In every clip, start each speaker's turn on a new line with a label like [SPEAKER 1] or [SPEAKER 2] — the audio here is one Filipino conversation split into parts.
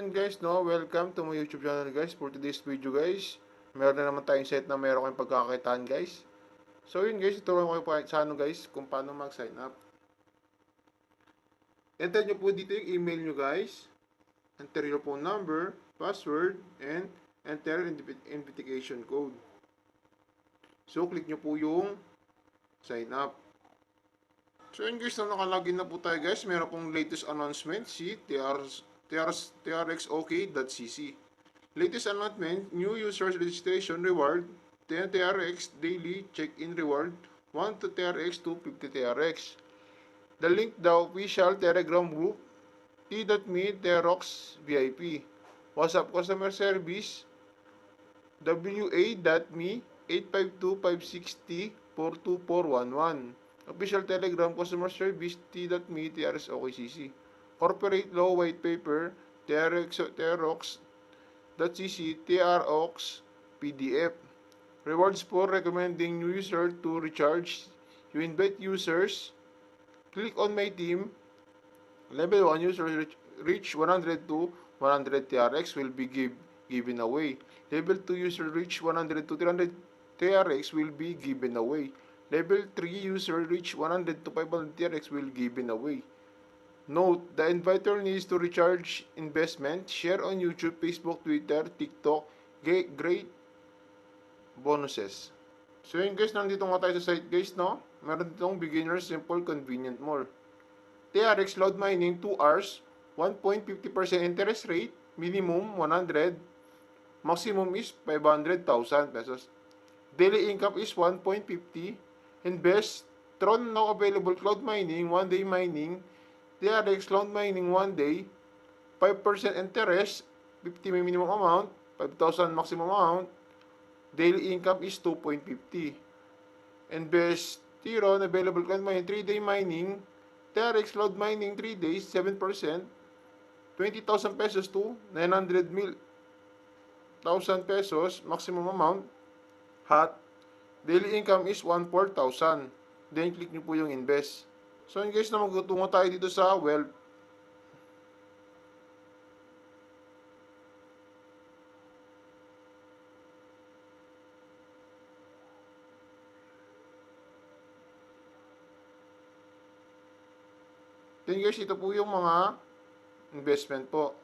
[SPEAKER 1] yun guys, no, welcome to my YouTube channel guys. For today's video guys, meron na naman tayong set na meron kayong pagkakakitaan guys. So yun guys, ituruan ko kayo sa ano guys, kung paano mag-sign up. Enter nyo po dito yung email nyo guys. Enter your phone number, password, and enter invitation code. So click nyo po yung sign up. So yun guys, na nakalagin na po tayo guys, meron pong latest announcement si trxok.cc. Latest announcement, new users registration reward 10 TRX daily check-in reward 1 to TRX to 50 TRX. The link the official Telegram group t.me TRX VIP. WhatsApp customer service wa.me 852-560-42411. Official Telegram customer service t.me TRXOKCC. Corporate law white paper TRX.cc TROX PDF. Rewards for recommending new user to recharge. You invite users. Click on my team. Level 1 users reach 100 to 100 TRX will be given away. Level 2 user reach 100 to 300 TRX will be given away. Level 3 user reach 100 to 500 TRX will given away. Note, the inviter needs to recharge investment, share on YouTube, Facebook, Twitter, TikTok, great bonuses. So yun guys, nandito nga tayo sa site guys, no? Meron ditong beginner, simple, convenient more. TRX load mining 2 hours, 1.50% interest rate, minimum 100, maximum is 500,000 pesos. Daily income is 1.50. Invest, Tron now available cloud mining, 1 day mining, TRX cloud mining 1 day, 5% interest, 50 minimum amount, 5,000 maximum amount, daily income is 2.50. Invest, Tron available cloud mining 3 day mining, TRX cloud mining 3 days, 7%, 20,000 pesos to 900,000 pesos, maximum amount, hot, daily income is 1,400. Then click nyo po yung invest. So in case na magtutungo tayo dito sa wealth. Then guys, ito po yung mga investment po.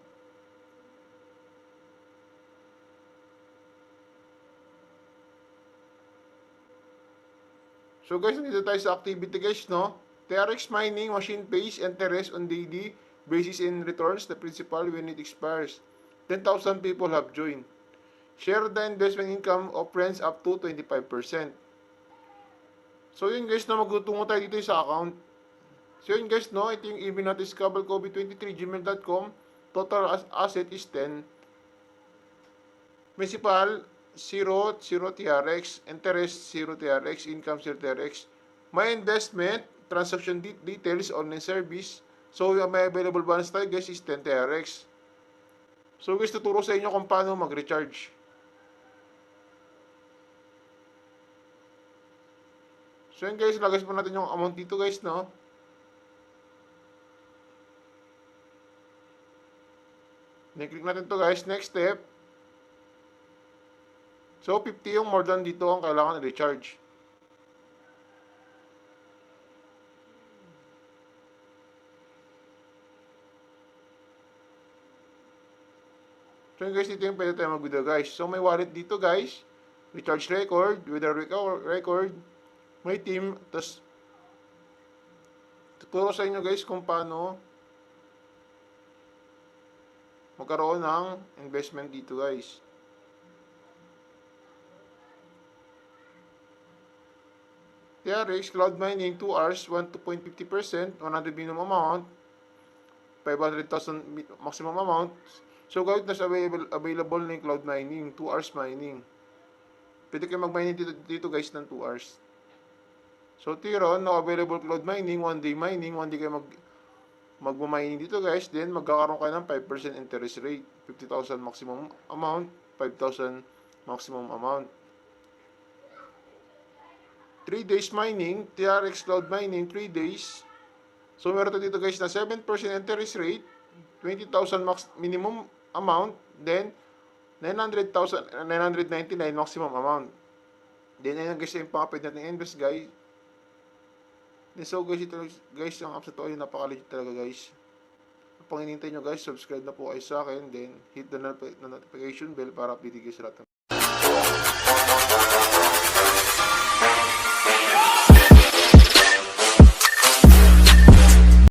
[SPEAKER 1] So guys, nandito tayo sa activity guys, no? TRX mining machine pays interest on daily basis and returns the principal when it expires. 10,000 people have joined. Share the investment income of friends up to 25%. So yun guys, na magtutungo tayo dito sa account. So yun guys, no? Ito yung email natin sa kabalcovid23gmail.com. Total asset is 10. Principal 0 TRX, interest 0 TRX, income 0 TRX. My investment, transaction details, online service. So, yung may available balance tayo guys is 10 TRX. So guys, tuturo sa inyo kung paano mag-recharge. So yun guys, lagay po natin yung amount dito guys, no? Then-click natin to guys. Next step. So, 50 yung more than dito ang kailangan i-recharge. So guys, dito yung pwede tayo mag-withdraw guys. So may wallet dito guys. Recharge record, withdraw record, may team, tapos tuturo sa inyo guys kung paano magkaroon ng investment dito guys. TRX cloud mining 2 hours, 1.50%, 100 minimum amount, 500,000 maximum amount. So guys, nasa available na yung cloud mining, 2 hours mining. Pwede kayo mag-mining dito guys ng 2 hours. So Tron, no available cloud mining, 1 day mining, 1 day kayo mag-mining dito guys. Then magkakaroon kayo ng 5% interest rate, 50,000 maximum amount, 5,000 maximum amount. 3 days mining, TRX cloud mining, 3 days. So meron dito guys na 7% interest rate, 20,000 max minimum amount, then 999 maximum amount. Then ayun guys, yung mga pwede natin invest guys. Then so guys, ito guys, yung apps na to ay napaka-legit talaga guys. Pang inintay nyo guys, subscribe na po kayo sa akin, then hit the notification bell para update kayo sa lahat ng